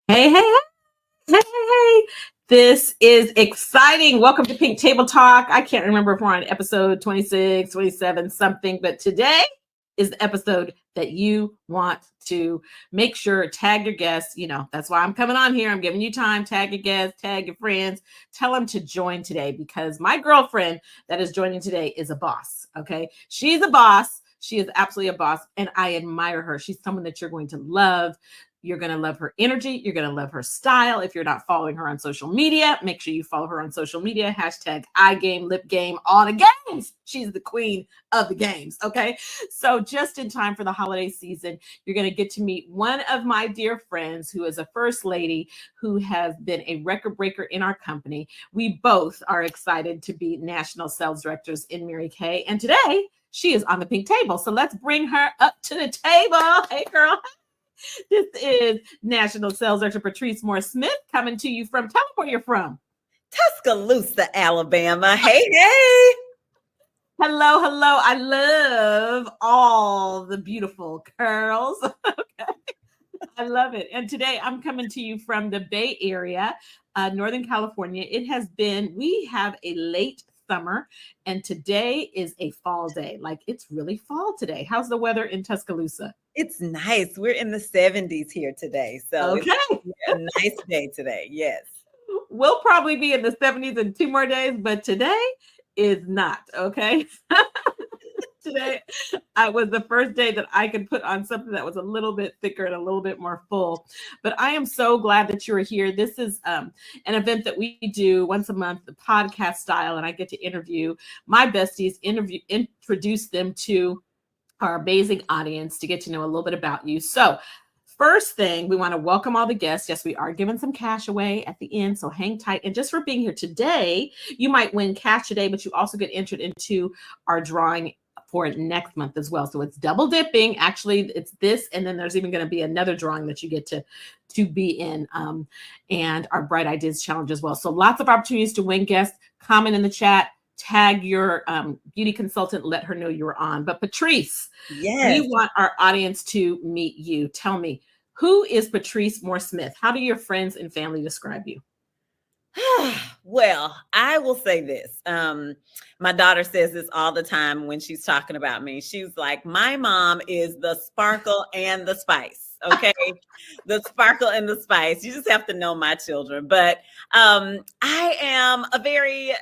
Hey, hey, hey, hey. This is exciting. Welcome to Pink Table Talk. I can't remember if we're on episode 26, 27, something, but today is the episode that you want to make sure, tag your guests. You know, that's why I'm coming on here. I'm giving you time, tag your guests, tag your friends, tell them to join today because my girlfriend that is joining today is a boss, okay? She's a boss. She is absolutely a boss, and I admire her. She's someone that you're going to love. You're going to love her energy. You're going to love her style. If you're not following her on social media, make sure you follow her on social media. Hashtag iGame, Lip Game, all the games. She's the queen of the games. Okay. So just in time for the holiday season, you're going to get to meet one of my dear friends who is a first lady who has been a record breaker in our company. We both are excited to be national sales directors in Mary Kay. And today she is on the pink table. So let's bring her up to the table. Hey, girl. This is National Sales Director Patrice Moore-Smith coming to you from, tell them where you're from. Tuscaloosa, Alabama. Hey, hey. Hello, hello. I love all the beautiful curls. Okay. I love it. And today I'm coming to you from the Bay Area, Northern California. We have a late summer, and today is a fall day. Like, it's really fall today. How's the weather in Tuscaloosa? It's nice. We're in the 70s here today. So okay. It's a nice day today. Yes. We'll probably be in the 70s in 2 more days, but today is not. Okay. Today was the first day that I could put on something that was a little bit thicker and a little bit more full. But I am so glad that you're here. This is an event that we do once a month, the podcast style, and I get to interview my besties, introduce them to our amazing audience to get to know a little bit about you. So first thing, we want to welcome all the guests. Yes, we are giving some cash away at the end, so hang tight. And just for being here today, you might win cash today, but you also get entered into our drawing for next month as well. So it's double dipping. Actually, it's this, and then there's even going to be another drawing that you get to be in, and our Bright Ideas Challenge as well. So lots of opportunities to win guests. Comment in the chat. Tag your beauty consultant, let her know you're on. But Patrice, yes, we want our audience to meet you. Tell me, who is Patrice Moore-Smith? How do your friends and family describe you? Well, I will say this. My daughter says this all the time when she's talking about me. She's like, my mom is the sparkle and the spice. Okay. The sparkle and the spice. You just have to know my children. But I am a very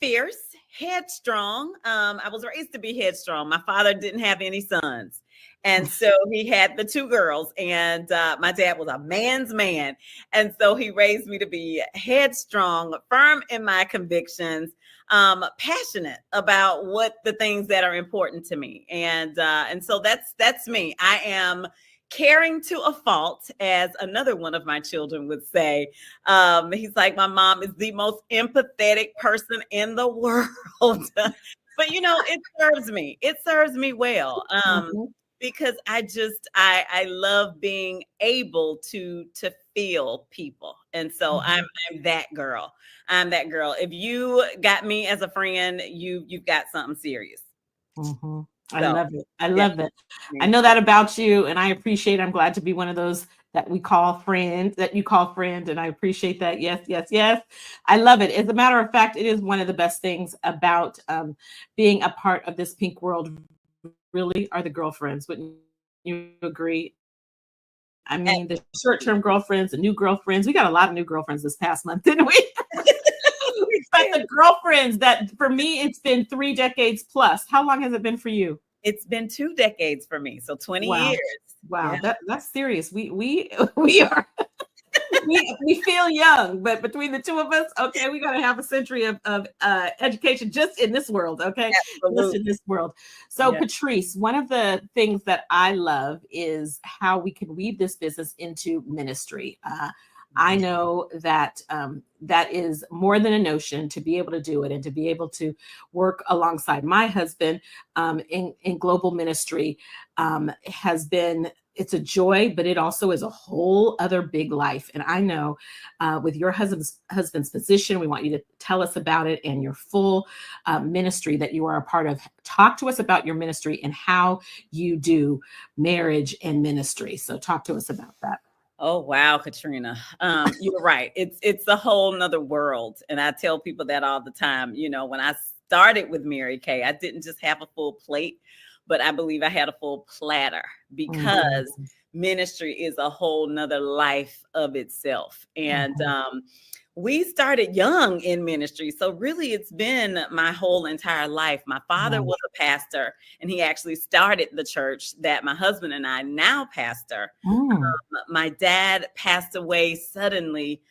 fierce, headstrong. I was raised to be headstrong. My father didn't have any sons. And so he had the two girls, and my dad was a man's man. And so he raised me to be headstrong, firm in my convictions, passionate about what the things that are important to me. And so that's me. I am caring to a fault, as another one of my children would say. He's like, my mom is the most empathetic person in the world. But it serves me. It serves me well. Because I love being able to feel people. And so I'm that girl. I'm that girl. If you got me as a friend, you've got something serious. I love it. I love it. I know that about you, and I appreciate. I'm glad to be one of those that we call friends, that you call friend, and I appreciate that. Yes, yes, yes. I love it. As a matter of fact, it is one of the best things about being a part of this pink world. Really, are the girlfriends. Wouldn't you agree? I mean, the short-term girlfriends, the new girlfriends. We got a lot of new girlfriends this past month, didn't we? But the girlfriends that, for me, it's been 3 decades plus. How long has it been for you? It's been 2 decades for me, so 20 years. Wow, yeah. That's serious. We are we feel young, but between the two of us, okay, we got to have a century of education just in this world, okay? Absolutely. Just in this world. So, yeah. Patrice, one of the things that I love is how we can weave this business into ministry. I know that that is more than a notion to be able to do it and to be able to work alongside my husband in global ministry has been, it's a joy, but it also is a whole other big life. And I know with your husband's position, we want you to tell us about it and your full ministry that you are a part of. Talk to us about your ministry and how you do marriage and ministry. So talk to us about that. Oh, wow, Katrina. You're right. It's a whole nother world. And I tell people that all the time. When I started with Mary Kay, I didn't just have a full plate, but I believe I had a full platter because ministry is a whole nother life of itself. And we started young in ministry. So really, it's been my whole entire life. My father was a pastor, and he actually started the church that my husband and I now pastor. My dad passed away suddenly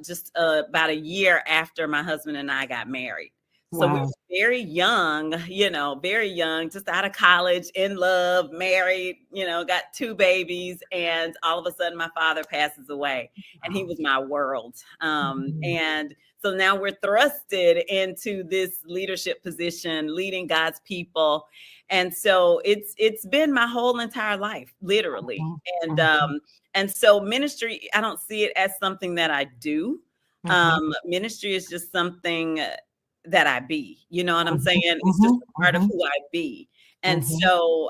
just about a year after my husband and I got married. So we were very young, very young, just out of college, in love, married, got 2 babies. And all of a sudden my father passes away and he was my world. And so now we're thrusted into this leadership position, leading God's people. And so it's been my whole entire life, literally. And so ministry, I don't see it as something that I do. Ministry is just something that I be, you know what I'm saying? It's just a part of who I be. And so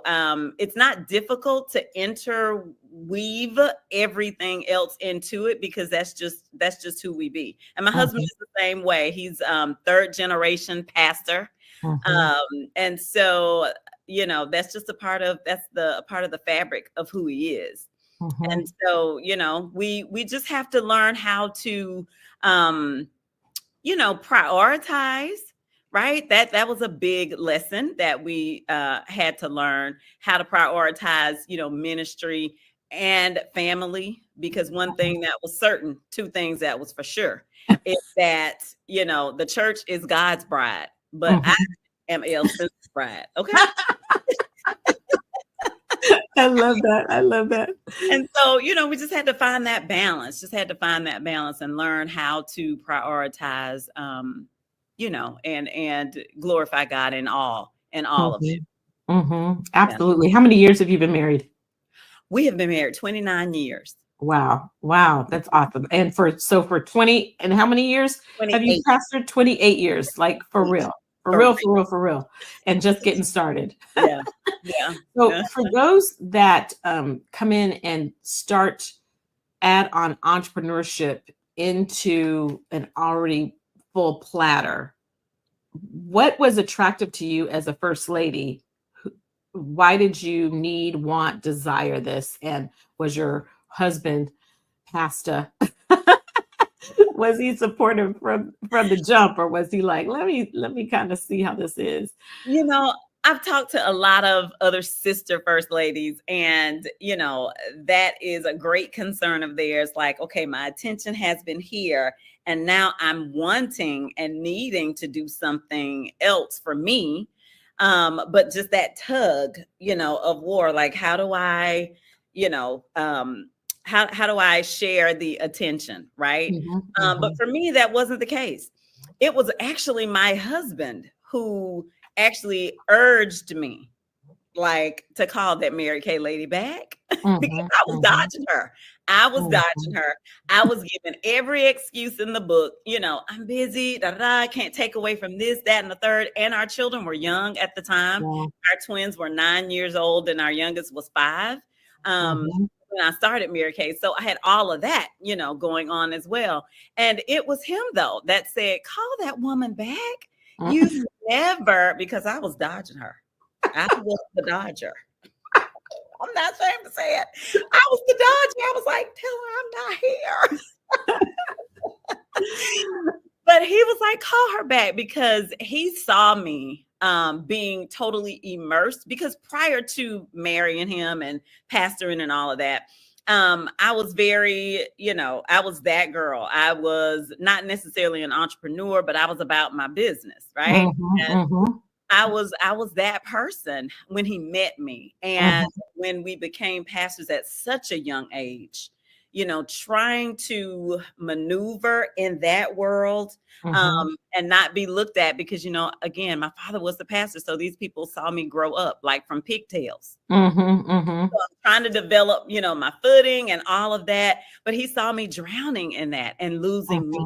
it's not difficult to interweave everything else into it because that's just who we be. And my husband is the same way. He's 3rd generation pastor. And so, that's just a part of the fabric of who he is. And so, we just have to learn how to prioritize, right? That was a big lesson that we had to learn, how to prioritize, ministry and family, because one thing that was certain, 2 things that was for sure, is that, the church is God's bride, but I am Elson's bride. Okay. I love that. I love that. And so, we just had to find that balance, and learn how to prioritize, and glorify God in all of it. Absolutely. Yeah. How many years have you been married? We have been married 29 years. Wow. That's awesome. And for 20 and how many years 28. Have you pastored? 28 years, like for real. For real. And just getting started. Yeah. So for those that come in and add on entrepreneurship into an already full platter, what was attractive to you as a first lady? Why did you need, want, desire this? And was your husband pastor? Was he supportive from the jump, or was he like, let me kind of see how this is? I've talked to a lot of other sister first ladies, and that is a great concern of theirs. Like, okay, my attention has been here, and now I'm wanting and needing to do something else for me. But just that tug, of war. Like, how do I, how do I share the attention, right? But for me, that wasn't the case. It was actually my husband who actually urged me, like, to call that Mary Kay lady back because I was dodging her. I was dodging her. I was giving every excuse in the book. I'm busy. I can't take away from this, that, and the third. And our children were young at the time. Our twins were 9 years old, and our youngest was 5. When I started Mary Kay, so I had all of that, going on as well. And it was him though that said, "Call that woman back." You never, because I was dodging her. I was the dodger. I'm not ashamed to say it. I was the dodger. I was like, tell her I'm not here. But he was like, call her back, because he saw me being totally immersed. Because prior to marrying him and pastoring and all of that, I was very, I was that girl. I was not necessarily an entrepreneur, but I was about my business, right? I was that person when he met me. And when we became pastors at such a young age, trying to maneuver in that world and not be looked at because, again, my father was the pastor. So these people saw me grow up like from pigtails. So I'm trying to develop, my footing and all of that. But he saw me drowning in that and losing me.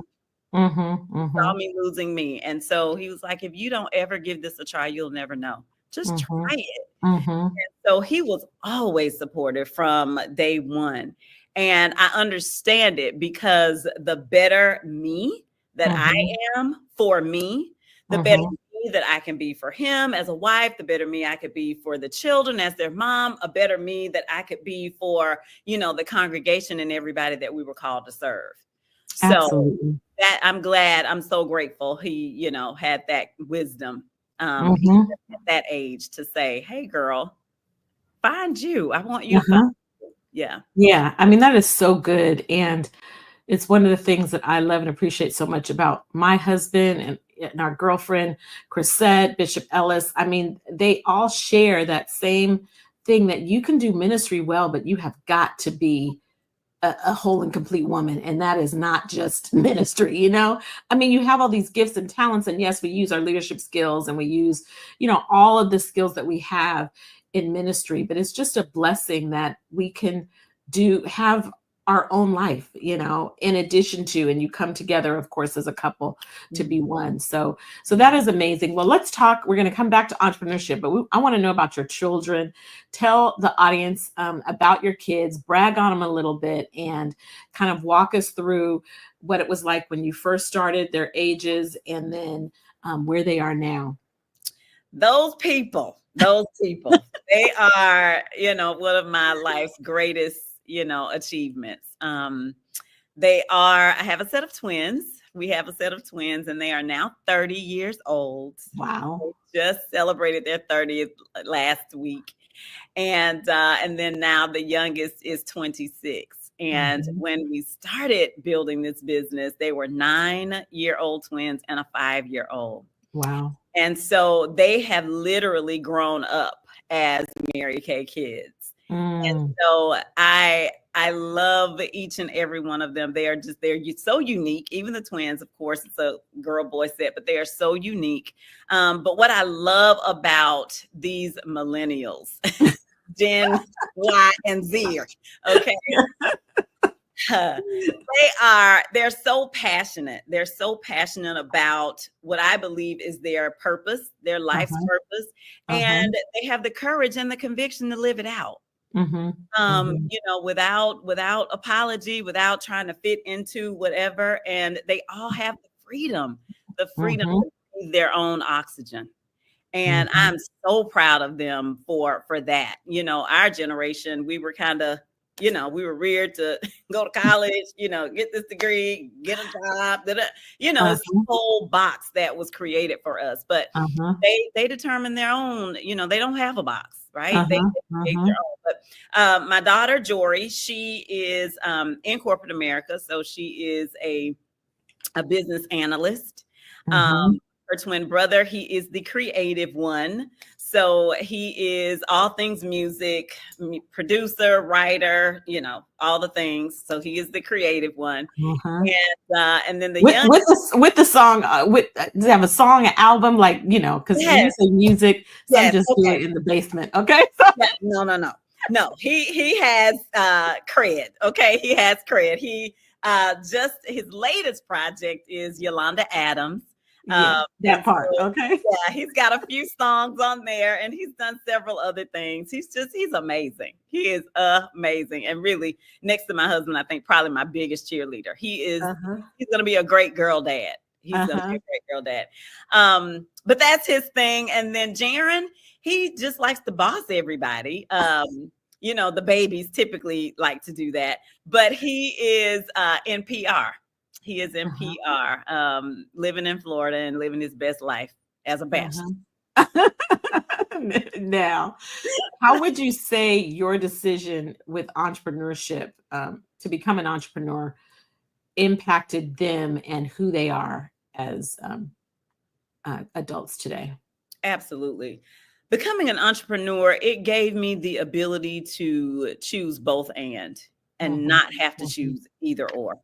Saw me losing me. And so he was like, if you don't ever give this a try, you'll never know. Just try it. And so he was always supportive from day one. And I understand it, because the better me that I am for me, the better me that I can be for him as a wife, the better me I could be for the children as their mom, a better me that I could be for, the congregation and everybody that we were called to serve. So that I'm so grateful he, had that wisdom at that age to say, hey, girl, find you. I want you to find you. Yeah. Yeah. I mean, that is so good. And it's one of the things that I love and appreciate so much about my husband and our girlfriend, Chrisette, Bishop Ellis. I mean, they all share that same thing, that you can do ministry well, but you have got to be a whole and complete woman. And that is not just ministry, I mean, you have all these gifts and talents, and yes, we use our leadership skills and we use, all of the skills that we have in ministry, but it's just a blessing that we can have our own life, in addition to, and you come together, of course, as a couple to be one. So that is amazing. Well, let's talk. We're going to come back to entrepreneurship, but I want to know about your children. Tell the audience about your kids, brag on them a little bit, and kind of walk us through what it was like when you first started, their ages, and then where they are now. Those people, they are, one of my life's greatest achievements. I have a set of twins. We have a set of twins, and they are now 30 years old. Wow. They just celebrated their 30th last week. And then now the youngest is 26. And when we started building this business, they were 9-year-old twins and a 5-year-old. Wow. And so they have literally grown up as Mary Kay kids. And so I love each and every one of them. They're so unique. Even the twins, of course, it's a girl-boy set, but they are so unique. But what I love about these millennials, Gen Y and Z, okay, they're so passionate. They're so passionate about what I believe is their purpose, their life's purpose, and they have the courage and the conviction to live it out. Without apology, without trying to fit into whatever. And they all have the freedom to breathe their own oxygen. And I'm so proud of them for that. Our generation, we were kind of we were reared to go to college, get this degree, get a job, it's a whole box that was created for us. But they determine their own, they don't have a box, right? They create their own. But my daughter, Jory, she is in corporate America. So she is a business analyst. Her twin brother, he is the creative one. So he is all things music, producer, writer, all the things. So he is the creative one. And then the with the song, does it have a song, an album, like, because when you say music, some just do it in the basement. Okay. No. He has cred. Okay. He has cred. He his latest project is Yolanda Adams. That part. Okay. Yeah, he's got a few songs on there, and he's done several other things. He's amazing. He is amazing. And really, next to my husband, I think probably my biggest cheerleader. He's going to be a great girl dad. He's going to be a great girl dad. But that's his thing. And then Jaron, he just likes to boss everybody. The babies typically like to do that, but he is in PR. He is in PR, living in Florida and living his best life as a bachelor. Now, how would you say your decision with entrepreneurship to become an entrepreneur impacted them and who they are as adults today? Absolutely. Becoming an entrepreneur, it gave me the ability to choose both and not have to choose either or.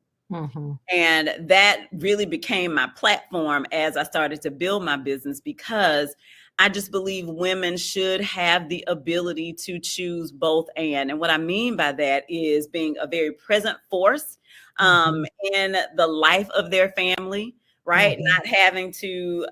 And that really became my platform as I started to build my business, because I just believe women should have the ability to choose both and. And what I mean by that is being a very present force in the life of their family, right? Not having to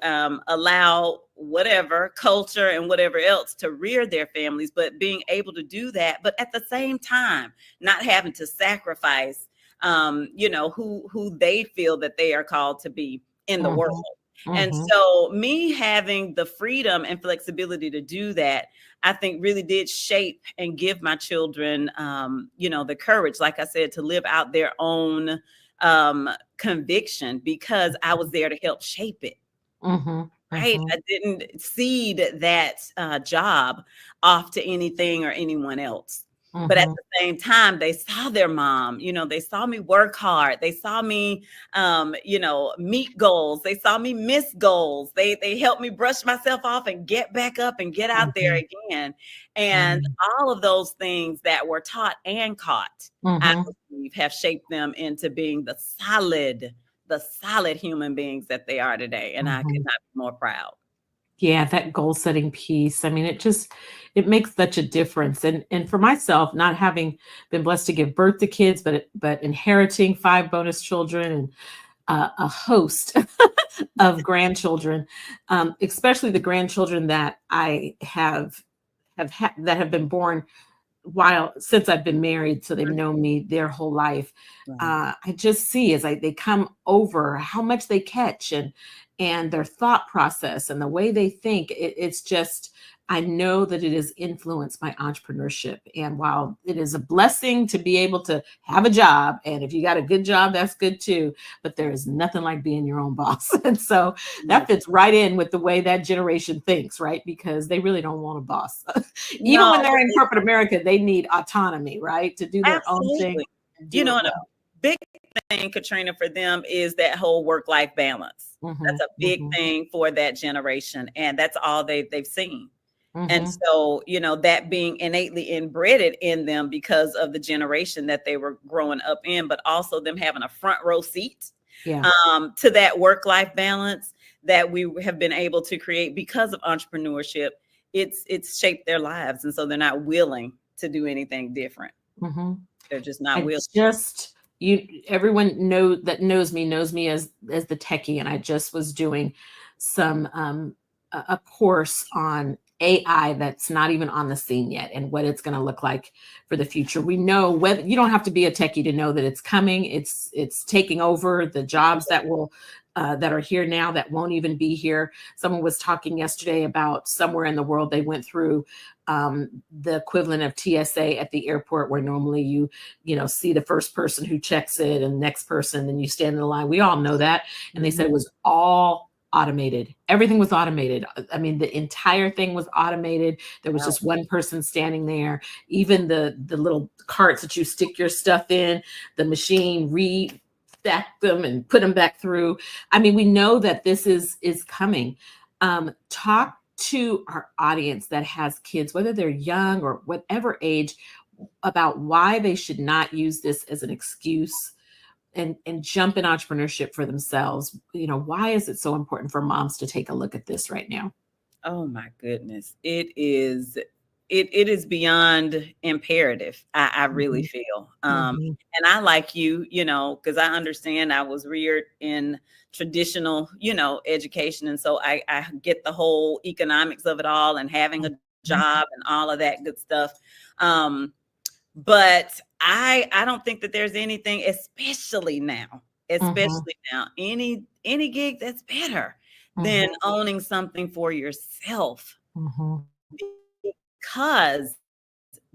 allow whatever culture and whatever else to rear their families, but being able to do that, but at the same time, not having to sacrifice who they feel that they are called to be in the world. And so me having the freedom and flexibility to do that, I think really did shape and give my children, the courage, like I said, to live out their own conviction, because I was there to help shape it. Right. I didn't cede that job off to anything or anyone else. But at the same time, they saw their mom, they saw me work hard. They saw me, meet goals. They saw me miss goals. They helped me brush myself off and get back up and get out there again. And all of those things that were taught and caught, I believe, have shaped them into being the solid human beings that they are today. And I could not be more proud. Yeah, that goal setting piece. I mean, it makes such a difference. And for myself, not having been blessed to give birth to kids, but inheriting 5 bonus children and a host of grandchildren, especially the grandchildren that I have that have been born since I've been married, so they've known me their whole life. I just see as they come over how much they catch and their thought process and the way they think. It's just, I know that it has influenced my entrepreneurship. And while it is a blessing to be able to have a job, and if you got a good job, that's good too, but there is nothing like being your own boss. And so that fits right in with the way that generation thinks, right? Because they really don't want a boss. Even when they're in corporate America, they need autonomy, right? To do their own thing. And a big thing, Katrina, for them is that whole work-life balance. That's a big thing for that generation. And that's all they've seen. And so, that being innately inbred in them because of the generation that they were growing up in, but also them having a front row seat to that work-life balance that we have been able to create because of entrepreneurship. It's shaped their lives. And so they're not willing to do anything different. They're just not willing. Everyone knows me as the techie, and I just was doing some a course on AI that's not even on the scene yet, and what it's going to look like for the future. We know whether you don't have to be a techie to know that it's coming. It's taking over the jobs that will that are here now that won't even be here. Someone was talking yesterday about somewhere in the world they went through the equivalent of TSA at the airport, where normally you see the first person who checks it and the next person, and you stand in the line. We all know that. And they said it was all automated. Everything was automated. I mean, the entire thing was automated. There was just one person standing there. Even the little carts that you stick your stuff in, the machine stack them and put them back through. I mean, we know that this is coming. Talk to our audience that has kids, whether they're young or whatever age, about why they should not use this as an excuse and jump in entrepreneurship for themselves. Why is it so important for moms to take a look at this right now? Oh my goodness. It is beyond imperative. I really feel. And I, like you, because I understand I was reared in traditional, education. And so I get the whole economics of it all and having a job and all of that good stuff. But I don't think that there's anything, especially now, any gig that's better than owning something for yourself. Because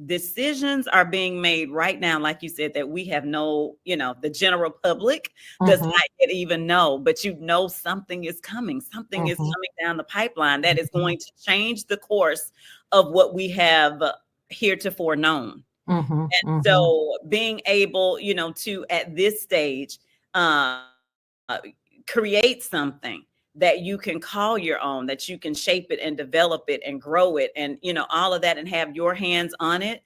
decisions are being made right now, like you said, that we have the general public does not yet even know, but something is coming. Something is coming down the pipeline that is going to change the course of what we have heretofore known. And so being able, to at this stage create something that you can call your own, that you can shape it and develop it and grow it and, all of that, and have your hands on it.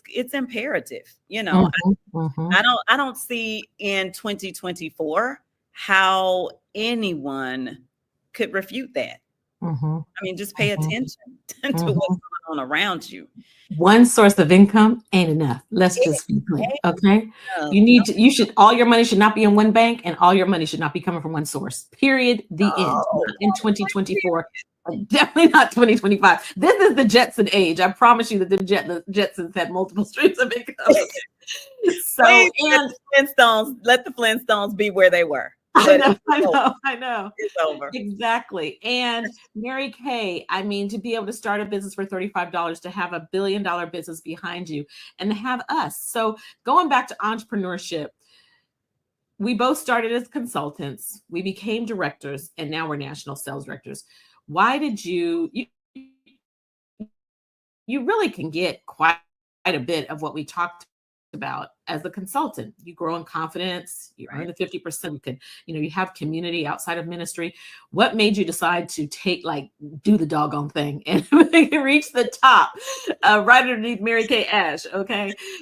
It's imperative. I don't see in 2024 how anyone could refute that. I mean, just pay attention to what's going on around you. One source of income ain't enough. Let's just be clear. Okay. All your money should not be in one bank, and all your money should not be coming from one source. Period. The end. Not in 2024. Definitely not 2025. This is the Jetson age. I promise you that the Jetsons had multiple streams of income. So, let the Flintstones be where they were. I know. It's over. Exactly. And Mary Kay, I mean, to be able to start a business for $35, to have $1 billion business behind you, and to have us. So going back to entrepreneurship, we both started as consultants. We became directors, and now we're national sales directors. Why did you really can get quite a bit of what we talked about as a consultant. You grow in confidence, you earn the 50%, you have community outside of ministry. What made you decide to do the doggone thing and reach the top, right underneath Mary Kay Ash,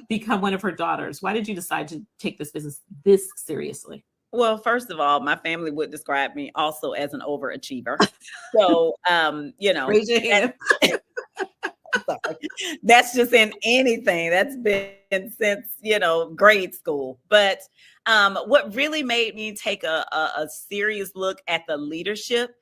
become one of her daughters? Why did you decide to take this business this seriously? Well, first of all, my family would describe me also as an overachiever. So, raise your hand. That's just in anything. That's been since, grade school. But what really made me take a serious look at the leadership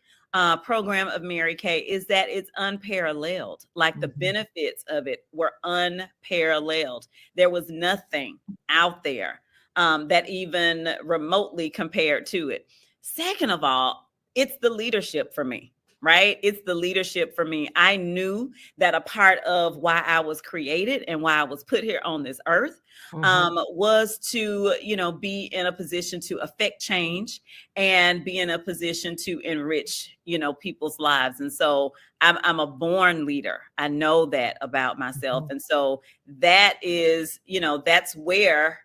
program of Mary Kay is that it's unparalleled. Like the benefits of it were unparalleled. There was nothing out there that even remotely compared to it. Second of all, it's the leadership for me. Right? It's the leadership for me. I knew that a part of why I was created and why I was put here on this earth was to, be in a position to affect change and be in a position to enrich, people's lives. And so I'm a born leader. I know that about myself. And so that is, that's where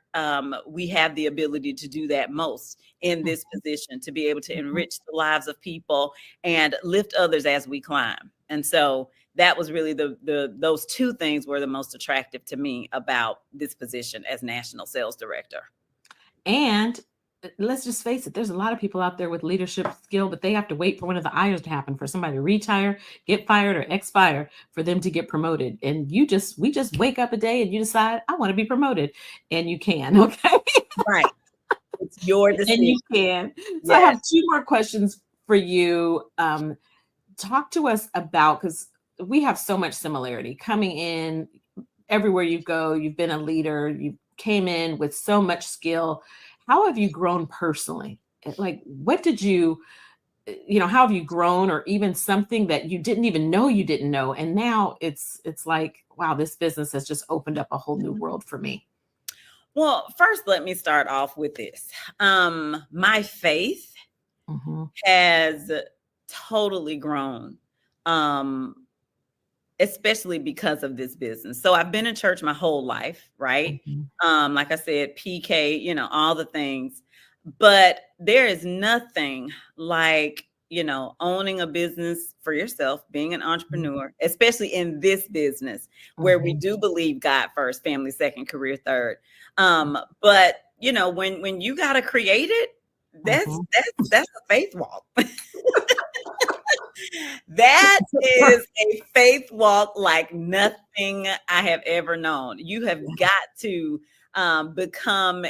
we have the ability to do that most in this position, to be able to enrich the lives of people and lift others as we climb. And so that was really those two things were the most attractive to me about this position as national sales director. And let's just face it, there's a lot of people out there with leadership skill, but they have to wait for one of the I's to happen, for somebody to retire, get fired, or expire for them to get promoted. And we just wake up a day and you decide, I want to be promoted, and you can. Okay. Right. It's your decision. And you can. So I have two more questions for you. talk to us about, because we have so much similarity coming in everywhere you go. You've been a leader. You came in with so much skill. How have you grown personally? Like, what did you, how have you grown, or even something that you didn't even know you didn't know? And now it's like, wow, this business has just opened up a whole new world for me. Well, first, let me start off with this. My faith has totally grown, especially because of this business. So I've been in church my whole life, right? Like I said, PK, all the things. But there is nothing like, owning a business for yourself, being an entrepreneur, especially in this business where we do believe God first, family second, career third. But when you got to create it, that's a faith walk. That is a faith walk like nothing I have ever known. You have got to become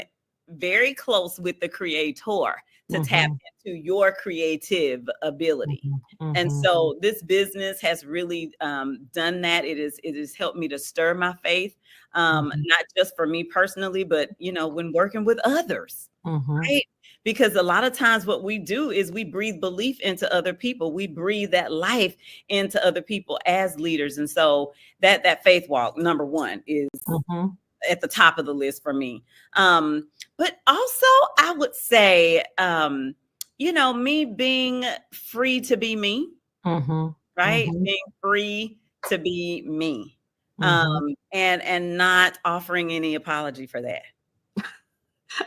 very close with the creator to tap into your creative ability. And so this business has really done that. It has helped me to stir my faith, not just for me personally, but when working with others, right? Because a lot of times what we do is we breathe belief into other people. We breathe that life into other people as leaders. And so that faith walk, number one, is at the top of the list for me. But also I would say, me being free to be me, right? Being free to be me, and not offering any apology for that.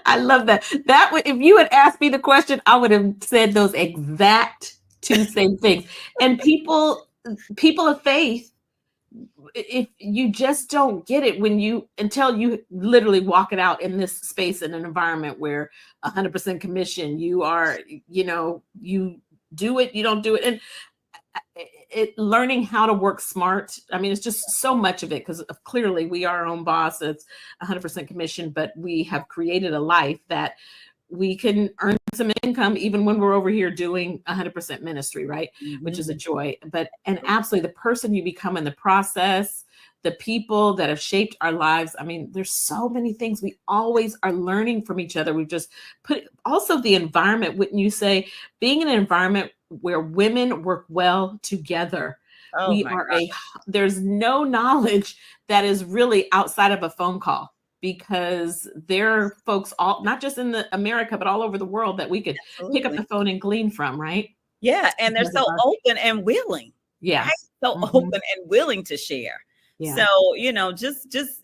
I love that. If you had asked me the question, I would have said those exact two same things. And people of faith, if you just don't get it until you literally walk it out in this space, in an environment where 100% commission, you are, you do it, you don't do it. And learning how to work smart. I mean, it's just so much of it, because clearly we are our own boss. It's 100% commission, but we have created a life that we can earn some income even when we're over here doing 100% ministry, right? Which is a joy. And absolutely, the person you become in the process, the people that have shaped our lives. I mean, there's so many things we always are learning from each other. We've just also the environment. Wouldn't you say, being in an environment where women work well together? There's no knowledge that is really outside of a phone call, because there are folks all, not just in America, but all over the world, that we could pick up the phone and glean from, right? Yeah. And they're so open and willing. Yeah. Right? So open and willing to share. Yeah. So, just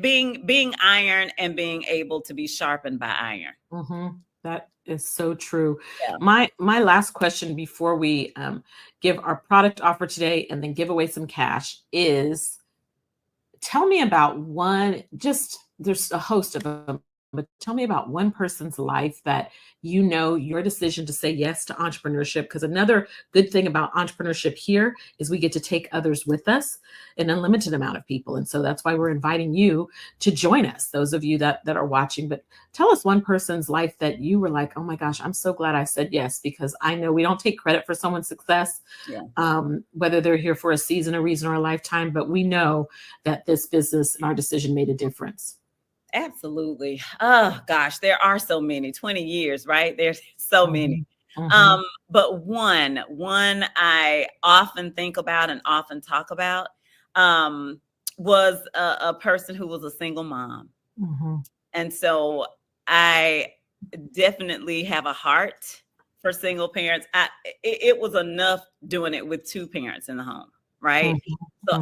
being iron and being able to be sharpened by iron. That is so true. Yeah. My last question before we give our product offer today and then give away some cash is, tell me about there's a host of them, but tell me about one person's life that your decision to say yes to entrepreneurship. Because another good thing about entrepreneurship here is we get to take others with us, an unlimited amount of people. And so that's why we're inviting you to join us, those of you that are watching. But tell us one person's life that you were like, oh my gosh, I'm so glad I said yes, because I know we don't take credit for someone's success, whether they're here for a season, a reason, or a lifetime, but we know that this business and our decision made a difference. Absolutely. Oh gosh, there are so many. 20 years, right? There's so many. But one I often think about and often talk about was a person who was a single mom. And so I definitely have a heart for single parents. It was enough doing it with two parents in the home, right? So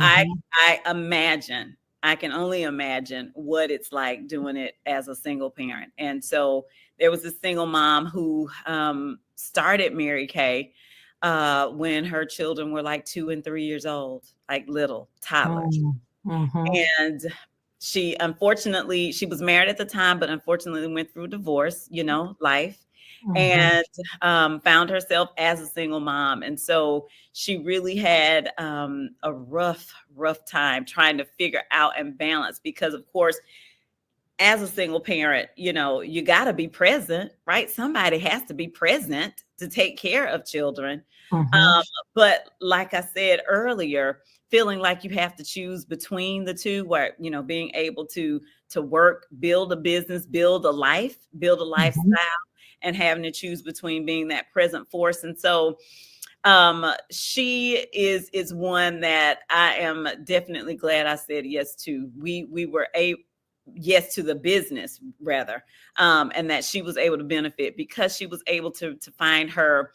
I can only imagine what it's like doing it as a single parent. And so there was a single mom who started Mary Kay when her children were like 2 and 3 years old, like little toddlers. And she was married at the time, but unfortunately went through divorce, life. And found herself as a single mom. And so she really had a rough time trying to figure out and balance, because of course as a single parent, you got to be present, right? Somebody has to be present to take care of children. Mm-hmm. But like I said earlier, feeling like you have to choose between the two, where, being able to work, build a business, build a life, build a Mm-hmm. lifestyle, and having to choose between being that present force. And so she is one that I am definitely glad I said yes to. We were yes to the business rather, and that she was able to benefit because she was able to find her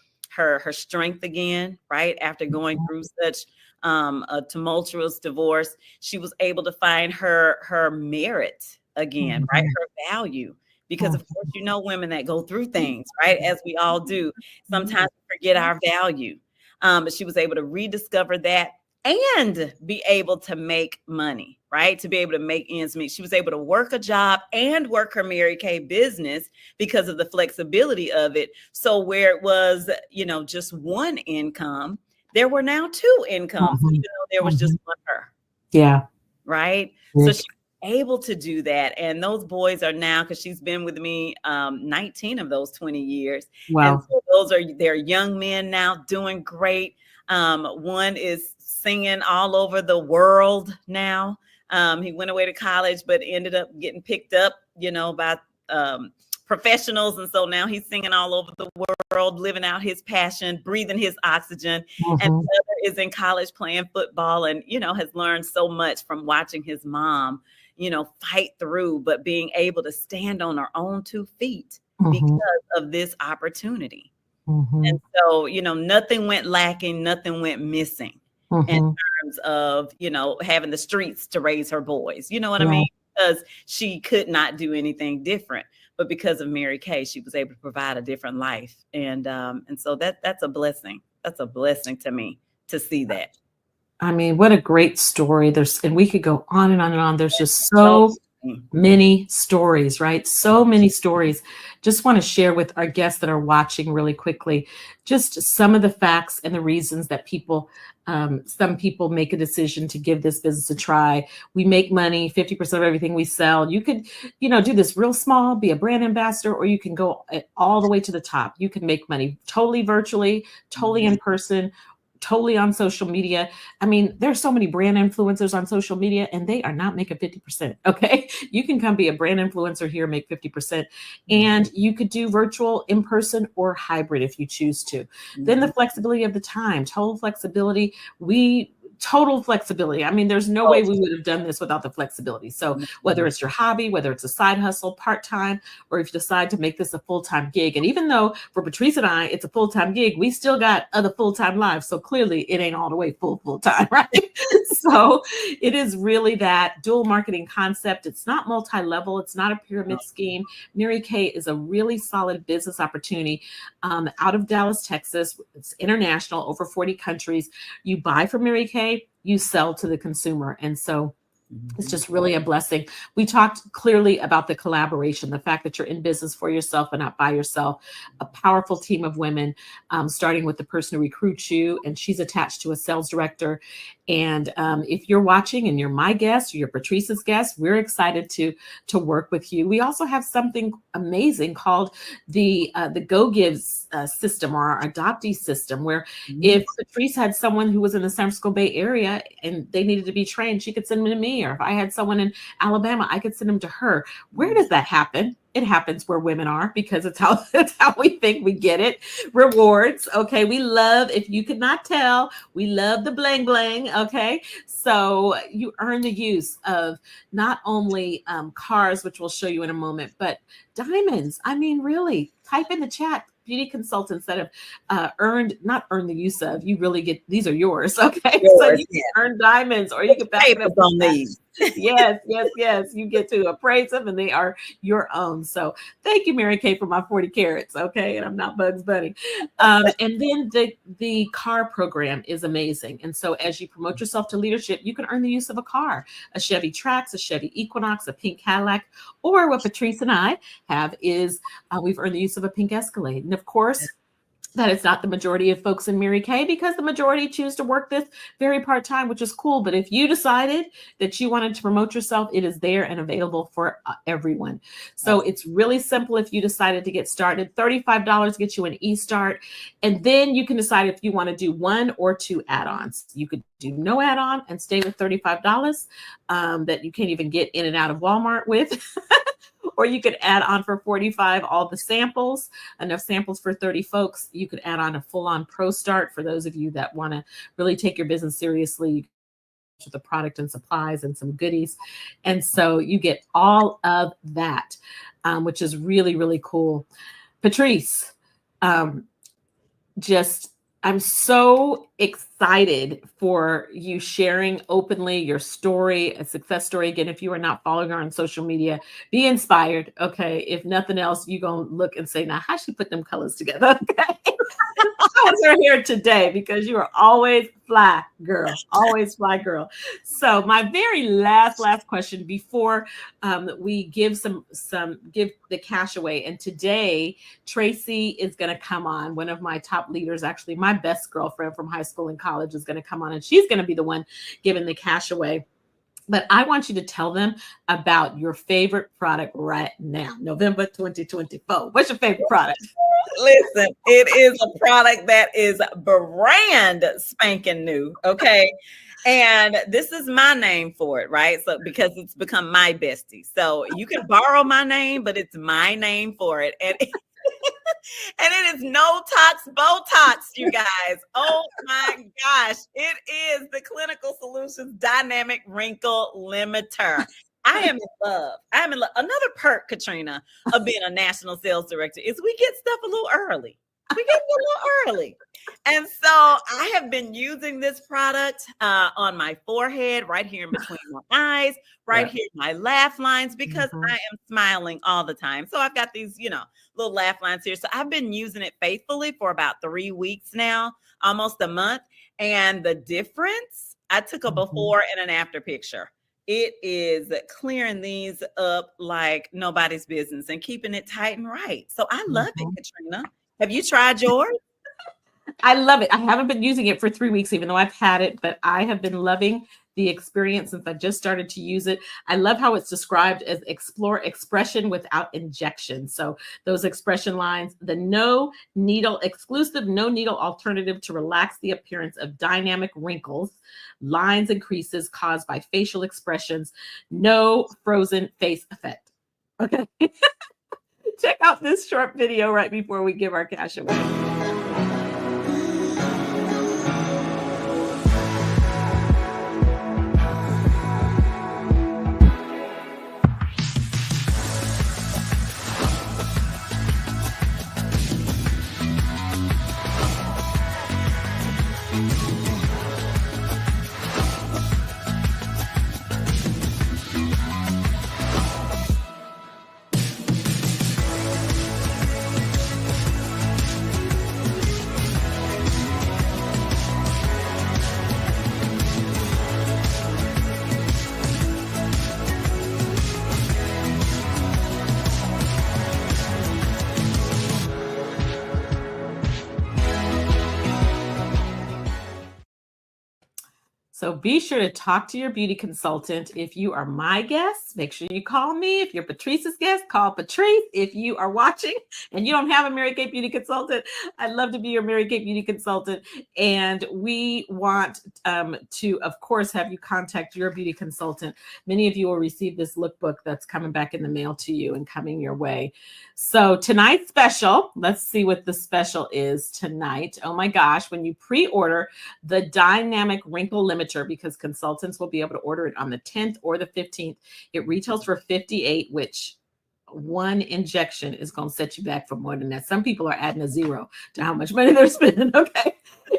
strength again, right? After going through such a tumultuous divorce, she was able to find her merit again, right? Mm-hmm. Her value. Because of course, women that go through things, right? As we all do, sometimes we forget our value. But she was able to rediscover that and be able to make money, right? To be able to make ends meet. She was able to work a job and work her Mary Kay business because of the flexibility of it. So where it was, just one income, there were now two incomes, Mm-hmm. even though there was just one her. Yeah. Right. So she was able to do that. And those boys are now, because she's been with me 19 of those 20 years. Wow. And so they're young men now doing great. One is singing all over the world now. He went away to college, but ended up getting picked up, by professionals. And so now he's singing all over the world, living out his passion, breathing his oxygen. Mm-hmm. And the other is in college playing football and, has learned so much from watching his mom, fight through, but being able to stand on her own 2 feet because of this opportunity. And so, nothing went lacking, nothing went missing in terms of, having the streets to raise her boys. You know what I mean? Because she could not do anything different. But because of Mary Kay, she was able to provide a different life. And so that's a blessing. That's a blessing to me to see that. I mean, what a great story. And we could go on and on and on. There's just so many stories, right? So many stories. Just want to share with our guests that are watching really quickly, just some of the facts and the reasons that some people make a decision to give this business a try. We make money, 50% of everything we sell. You could, do this real small, be a brand ambassador, or you can go all the way to the top. You can make money totally virtually, totally in person, totally on social media. I mean, there's so many brand influencers on social media and they are not making 50%. Okay. You can come be a brand influencer here, make 50%. And you could do virtual, in person, or hybrid if you choose to. Then the flexibility of the time, total flexibility. Total flexibility. I mean, there's no way we would have done this without the flexibility. So whether it's your hobby, whether it's a side hustle, part-time, or if you decide to make this a full-time gig. And even though for Patrice and I, it's a full-time gig, we still got other full-time lives. So clearly it ain't all the way full-time, right? So it is really that dual marketing concept. It's not multi-level. It's not a pyramid scheme. Mary Kay is a really solid business opportunity out of Dallas, Texas. It's international, over 40 countries. You buy from Mary Kay, you sell to the consumer. And so it's just really a blessing. We talked clearly about the collaboration, the fact that you're in business for yourself and not by yourself. A powerful team of women, starting with the person who recruits you, and she's attached to a sales director. And if you're watching and you're my guest, or you're Patrice's guest, we're excited to work with you. We also have something amazing called the Go Gives system, or our adoptee system, where if Patrice had someone who was in the San Francisco Bay Area and they needed to be trained, she could send them to me. Or if I had someone in Alabama, I could send them to her. Where does that happen? It happens where women are, because it's how we think we get it. Rewards. Okay. We love, if you could not tell, we love the bling bling. Okay. So you earn the use of not only cars, which we'll show you in a moment, but diamonds. I mean, really, type in the chat, beauty consultants that have not earned the use of. You really get, these are yours. Okay. So you can earn diamonds, or you can back it up on these. Yes. You get to appraise them and they are your own. So thank you, Mary Kay, for my 40 carats. Okay. And I'm not Bugs Bunny. And then the car program is amazing. And so as you promote yourself to leadership, you can earn the use of a car, a Chevy Trax, a Chevy Equinox, a pink Cadillac, or what Patrice and I have is we've earned the use of a pink Escalade. And of course, That is not the majority of folks in Mary Kay, because the majority choose to work this very part-time, which is cool. But if you decided that you wanted to promote yourself, it is there and available for everyone. So it's really simple. If you decided to get started, $35 gets you an e-start. And then you can decide if you want to do 1 or 2 add-ons. You could do no add-on and stay with $35 that you can't even get in and out of Walmart with. Or you could add on for $45 all the samples, enough samples for 30 folks. You could add on a full-on pro start for those of you that want to really take your business seriously with the product and supplies and some goodies. And so you get all of that, which is really, really cool. Patrice, I'm so excited for you sharing openly your story, a success story. Again, if you are not following her on social media, be inspired. Okay. If nothing else, you're going to look and say, now, how she put them colors together? Okay. Are here today because you are always fly, girl. Always fly, girl. So my very last question before we give give the cash away. And today, Tracy is going to come on. One of my top leaders, actually my best girlfriend from high school and college, is going to come on, and she's going to be the one giving the cash away. But I want you to tell them about your favorite product right now, November 2024. What's your favorite product? Listen, it is a product that is brand spanking new. Okay. And this is my name for it, right? So because it's become my bestie. So you can borrow my name, but it's my name for it. And it is no tox Botox, you guys. Oh my gosh. It is the Clinical Solutions Dynamic Wrinkle Limiter. I am in love. Another perk, Katrina, of being a national sales director is we get stuff a little early. And so I have been using this product on my forehead, right here in between my eyes, right here in my laugh lines, because I am smiling all the time. So I've got these, little laugh lines here. So I've been using it faithfully for about 3 weeks now, almost a month. And the difference, I took a before and an after picture. It is clearing these up like nobody's business and keeping it tight and right. So I love it, Katrina. Have you tried yours? I love it. I haven't been using it for 3 weeks, even though I've had it, but I have been loving the experience since I just started to use it. I love how it's described as explore expression without injection. So those expression lines, the no needle alternative to relax the appearance of dynamic wrinkles, lines and creases caused by facial expressions, no frozen face effect. Okay. Check out this short video right before we give our cash away. So be sure to talk to your beauty consultant. If you are my guest, make sure you call me. If you're Patrice's guest, call Patrice. If you are watching and you don't have a Mary Kay beauty consultant, I'd love to be your Mary Kay beauty consultant. And we want to, of course, have you contact your beauty consultant. Many of you will receive this lookbook that's coming back in the mail to you and coming your way. So tonight's special, let's see what the special is tonight. Oh my gosh, when you pre-order the Dynamic Wrinkle Limiter, because consultants will be able to order it on the 10th or the 15th, it retails for $58, which one injection is going to set you back for more than that. Some people are adding a zero to how much money they're spending. Okay.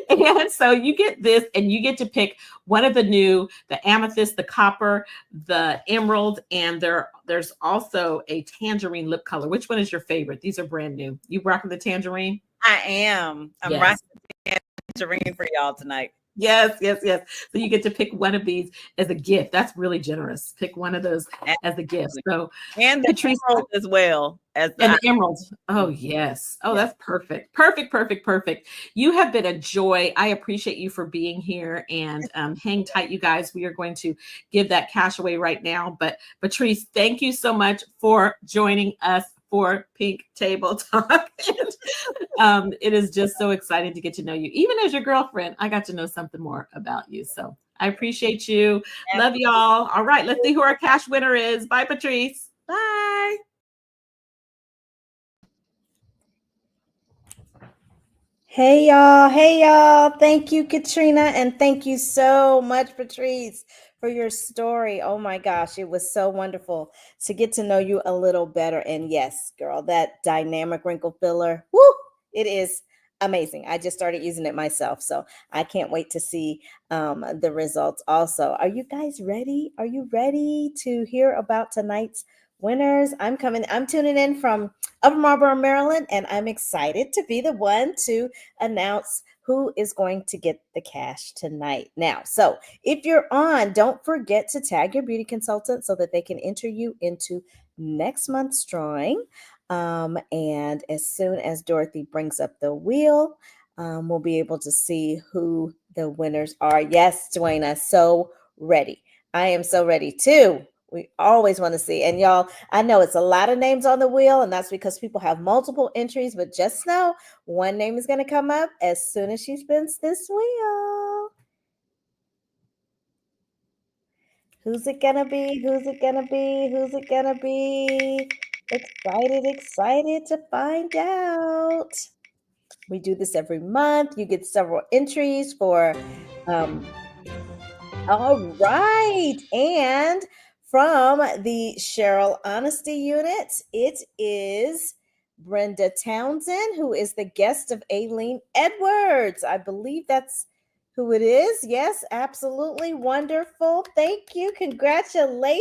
And so you get this and you get to pick one of the new, the amethyst, the copper, the emerald, and there's also a tangerine lip color. Which one is your favorite? These are brand new. You rocking the tangerine? I am. I'm rocking the tangerine for y'all tonight. Yes, yes, yes. So you get to pick one of these as a gift. That's really generous. Pick one of those as a gift. Absolutely. So, And the Patrice, emerald as well as and the the emeralds. Oh, icing. yes. Oh, Yeah. that's perfect. Perfect, perfect, perfect. You have been a joy. I appreciate you for being here, and hang tight, you guys. We are going to give that cash away right now. But Patrice, thank you so much for joining us for Pink Table Talk. And, it is just so exciting to get to know you. Even as your girlfriend, I got to know something more about you. So I appreciate you. Love y'all. All right, let's see who our cash winner is. Bye, Patrice. Bye. Hey y'all, hey y'all. Thank you, Katrina, and thank you so much, Patrice, for your story. Oh my gosh, it was so wonderful to get to know you a little better. And yes, girl, that dynamic wrinkle filler, woo, it is amazing. I just started using it myself, so I can't wait to see the results also. Are you guys ready? Are you ready to hear about tonight's winners? I'm tuning in from Upper Marlboro, Maryland, and I'm excited to be the one to announce who is going to get the cash tonight. Now, so if you're on, don't forget to tag your beauty consultant so that they can enter you into next month's drawing. And as soon as Dorothy brings up the wheel, we'll be able to see who the winners are. Yes, Dwayna, so ready. I am so ready too. We always want to see. And y'all, I know it's a lot of names on the wheel, and that's because people have multiple entries, but just know one name is going to come up as soon as she spins this wheel. Who's it going to be? Who's it going to be? Who's it going to be? Excited to find out. We do this every month. You get several entries for all right. And from the Cheryl Honesty Unit, it is Brenda Townsend, who is the guest of Aileen Edwards. I believe that's who it is. Yes, absolutely wonderful. Thank you. Congratulations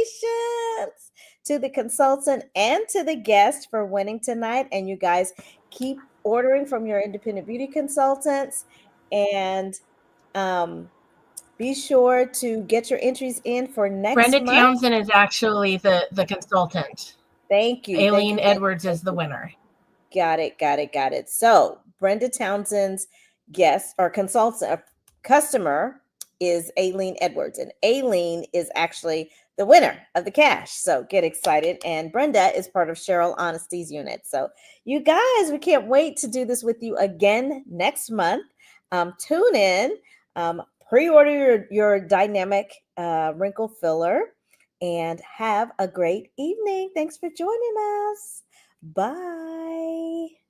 to the consultant and to the guest for winning tonight. And you guys keep ordering from your independent beauty consultants. And be sure to get your entries in for next Brenda month. Townsend is actually the consultant. Thank you. Aileen Edwards is the winner. Got it. So Brenda Townsend's guest or consultant, customer is Aileen Edwards, and Aileen is actually the winner of the cash. So get excited. And Brenda is part of Cheryl Honesty's unit. So you guys, we can't wait to do this with you again next month. Tune in, pre-order your dynamic wrinkle filler, and have a great evening. Thanks for joining us. Bye.